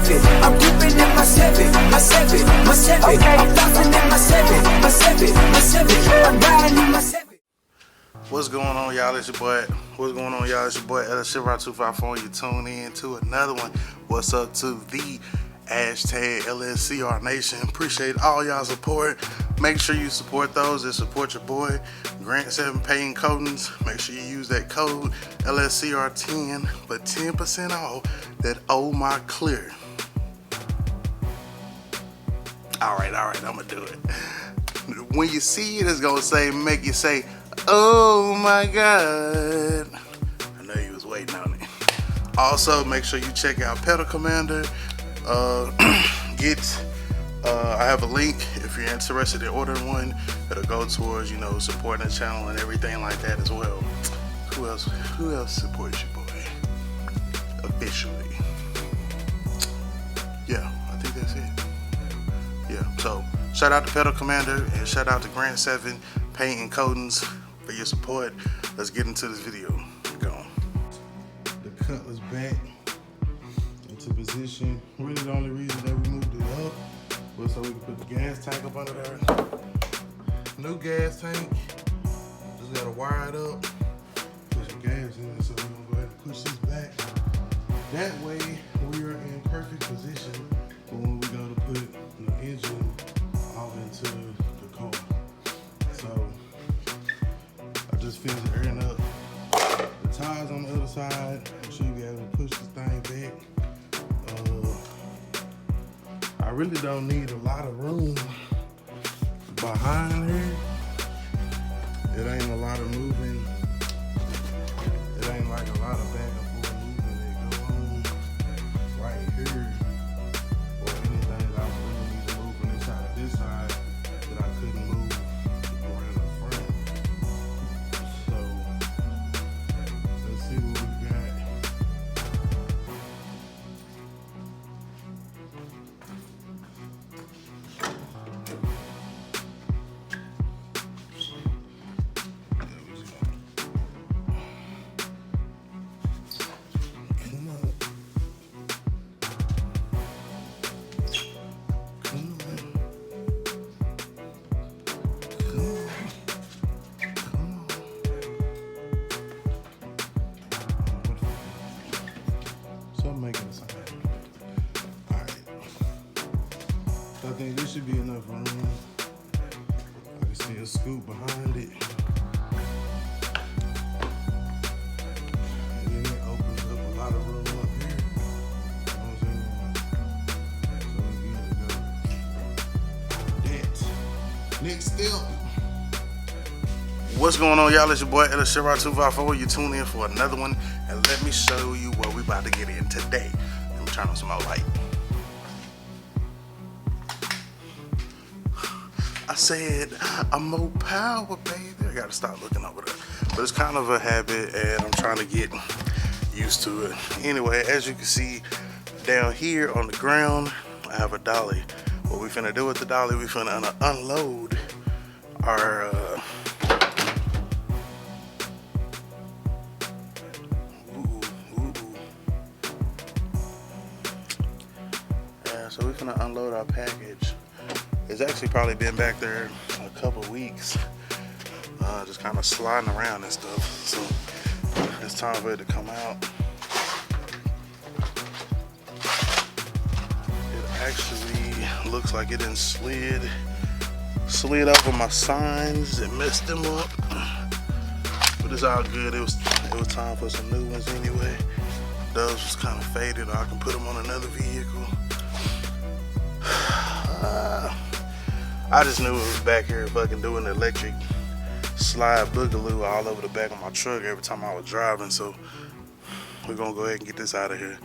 seven. I'm dipping in my seven, my seven, my seven. Okay. I'm flossing in my seven, my seven, my seven. I'm riding in my seven. What's going on, y'all? It's your boy. What's going on, y'all? It's your boy LSHivrar254. You tune in to another one. What's up to the hashtag LSCR Nation? Appreciate all y'all support. Make sure you support those that support your boy. Grant 7 Paint Coatings. Make sure you use that code LSCR10 for 10% off that Oh My Clear. Alright, I'm gonna do it. When you see it, it's gonna say, make you say, oh my God. I know you was waiting on it. Also, make sure you check out Pedal Commander. I have a link if you're interested in ordering one. It'll go towards, supporting the channel and everything like that as well. Who else supports your boy officially? Yeah, I think that's it. Yeah, so shout out to Pedal Commander and shout out to Grant 7 Paint and Coatings for your support. Let's get into this video. Go on. The cutlass back into position. Really the only reason that we moved it up was so we could put the gas tank up under there. New gas tank. Just gotta wire it up. Put some gas in it, so we're gonna go ahead and push this back. That way we are in perfect position for when we go to put the engine off into the car. So I just finished airing up the tires on the other side. I should be able to push this thing back. I really don't need a lot of room behind here. It ain't a lot of moving. It ain't like a lot of back and forth moving that go on right here. Or anything that I really need to move from this side to this side that I couldn't move around the front. So let's see what we got. I think this should be enough room. I can see a scoop behind it. And then it opens up a lot of room up here. You know what I'm saying? So we're good to go. That. Next step. What's going on, y'all? It's your boy LSHivrar254. You tune in for another one. And let me show you what we about to get in today. Let me turn on some more light. I said, I'm more power, baby. I gotta stop looking over there. But it's kind of a habit and I'm trying to get used to it. Anyway, as you can see down here on the ground, I have a dolly. What we finna do with the dolly, we finna unload our so we finna unload our package. It's actually probably been back there a couple weeks, just kind of sliding around and stuff. So it's time for it to come out. It actually looks like it done slid over my signs and messed them up, but it's all good. It was time for some new ones anyway. Those was kind of faded. I can put them on another vehicle. I just knew it was back here fucking doing the electric slide boogaloo all over the back of my truck every time I was driving, so we're gonna go ahead and get this out of here.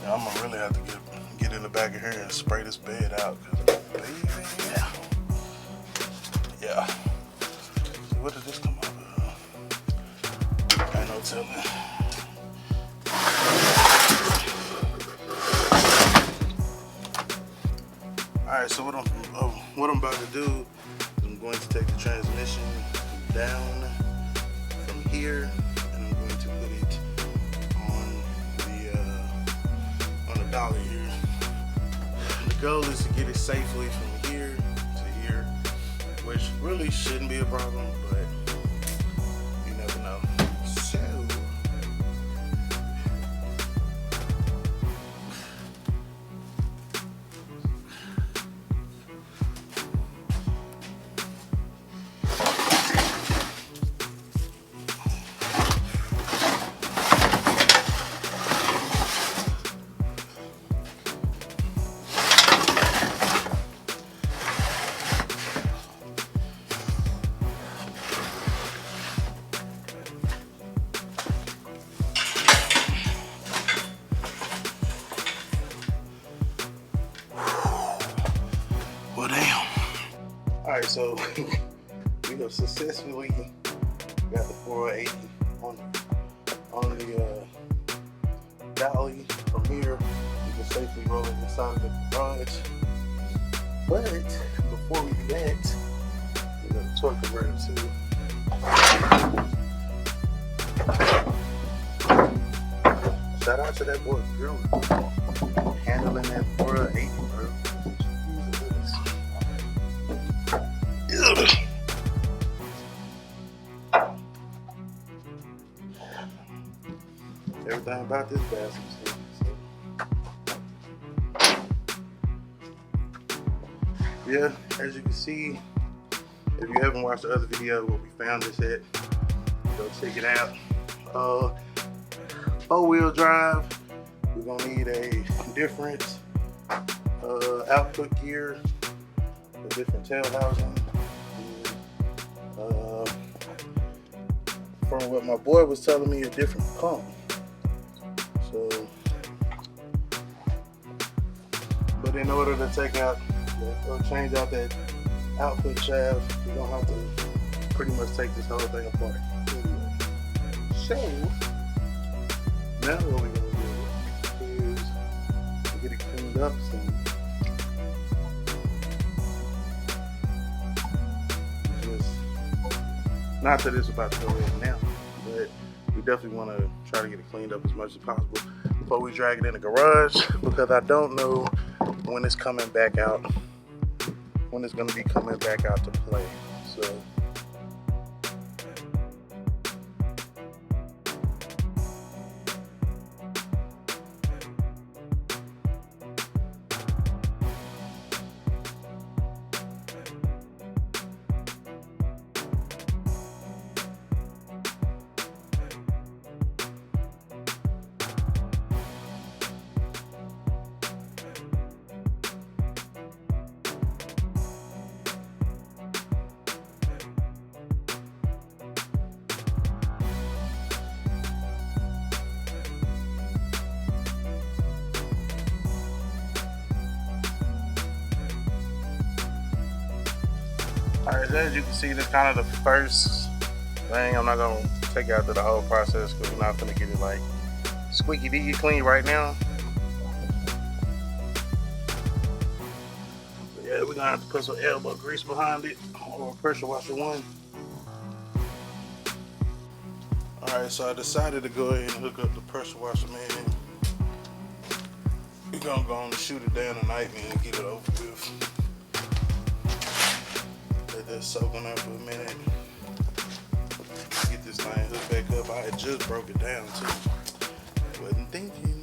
Now I'm gonna really have to get in the back of here and spray this bed out, cause baby, yeah. What did this come out of? Ain't no telling. Alright, Alright, so what I'm about to do, I'm going to take the transmission down from here, and I'm going to put it on the dolly here. The goal is to get it safely from here to here, which really shouldn't be a problem, but you never know. So well, damn. Alright, so we have successfully got the 480 on the dolly. From here, we can safely roll it inside of the garage. But before we do that, we're going to torque converter too. Shout out to that boy Drew, handling that 480, bro. Everything about this bastard. Yeah, as you can see, if you haven't watched the other video where we found this at, go check it out. 4-wheel drive. We're gonna need a different output gear, a different tail housing. From what my boy was telling me, a different pump. So, but in order to take out or change out that output shaft, we're gonna have to pretty much take this whole thing apart. So now what we're gonna do is get it cleaned up some. Not that it's about to go in now, but we definitely want to try to get it cleaned up as much as possible before we drag it in the garage, because I don't know when it's coming back out, when it's going to be coming back out to play. So alright, as you can see, this is kind of the first thing. I'm not going to take out to the whole process because we're not going to get it like squeaky diggy clean right now. But yeah, we're going to have to put some elbow grease behind it, or pressure washer one. Alright, so I decided to go ahead and hook up the pressure washer, man. We're going to go on and shoot it down tonight, man, and get it over with. Let that soak on there for a minute. Get this thing hooked back up. I had just broke it down too. Wasn't thinking.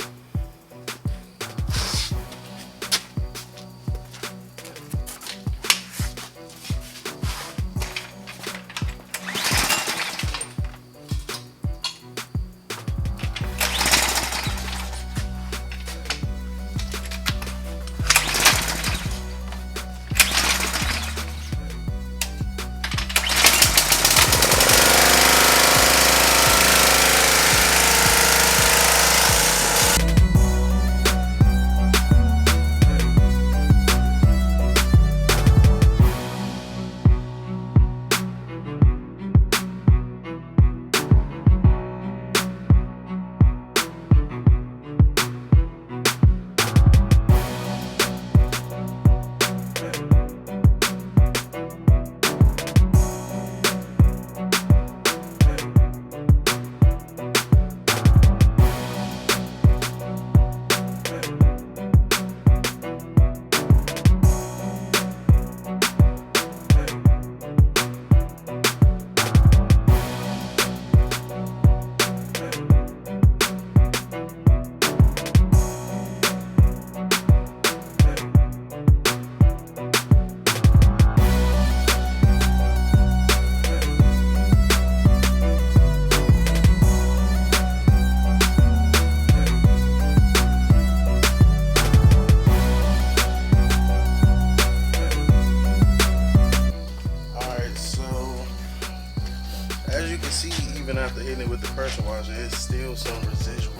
is still some residual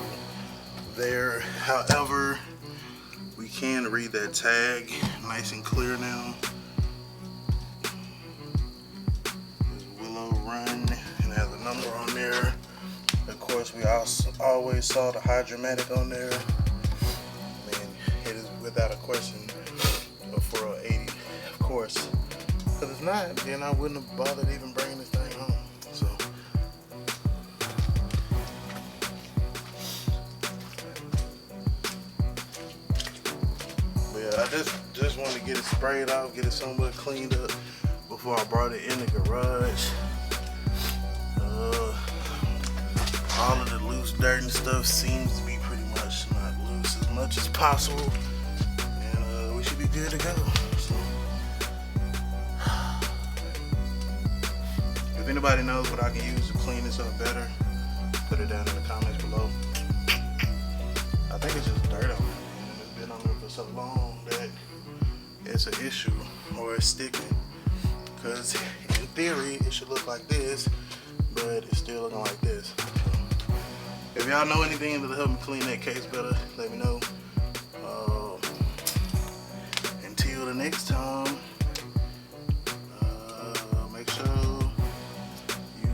there. However, we can read that tag nice and clear now. There's Willow Run, and it has a number on there. Of course, we also always saw the Hydromatic on there. I mean, it is without a question a 4080, of course. Because if not, then I wouldn't have bothered even bringing this thing home. So, but yeah, I just wanted to get it sprayed off, get it somewhat cleaned up before I brought it in the garage. All of the loose dirt and stuff seems to be pretty much not loose as much as possible, and we should be good to go. So, if anybody knows what I can use to clean this up better, put it down in the comments below. I think it's just dirt on it, man. It's been on there for so long that it's an issue, or it's sticking. Because in theory, it should look like this, but it's still looking like this. If y'all know anything that'll help me clean that case better, let me know. Until the next time, make sure you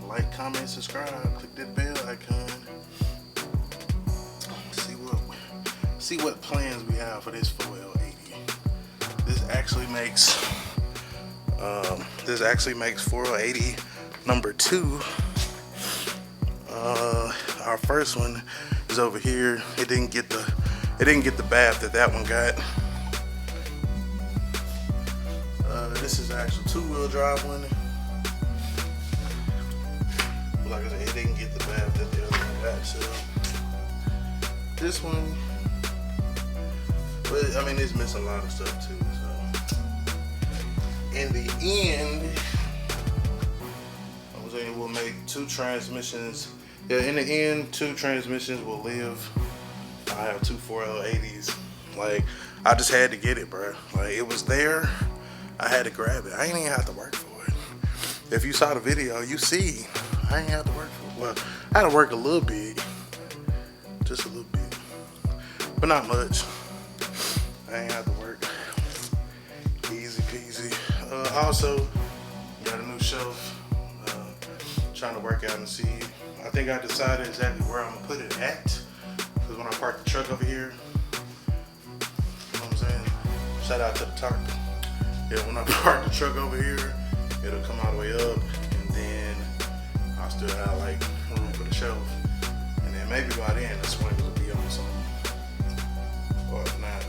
like, comment, subscribe, click that bell icon. See what plans we have for this 4L80. This actually makes 4L80 number 2. Our first one is over here. It didn't get the bath that one got. This is the actual 2-wheel drive one. Like I said, it didn't get the bath that the other one got. So this one, but I mean, it's missing a lot of stuff too. So in the end, I was saying we'll make 2 transmissions. Yeah, in the end, 2 transmissions will live. I have 2 4L80s. Like, I just had to get it, bro. Like, it was there. I had to grab it. I ain't even have to work for it. If you saw the video, you see, I ain't have to work for it. Well, I had to work a little bit. Just a little bit. But not much. I ain't have to work. Easy peasy. Also, got a new shelf. Trying to work out and see. I think I decided exactly where I'm gonna put it at. Because when I park the truck over here, you know what I'm saying? Shout out to the tarp. Yeah, when I park the truck over here, it'll come all the way up, and then I'll still have like room for the shelf. And then maybe by then the swings will be on something. Or if not,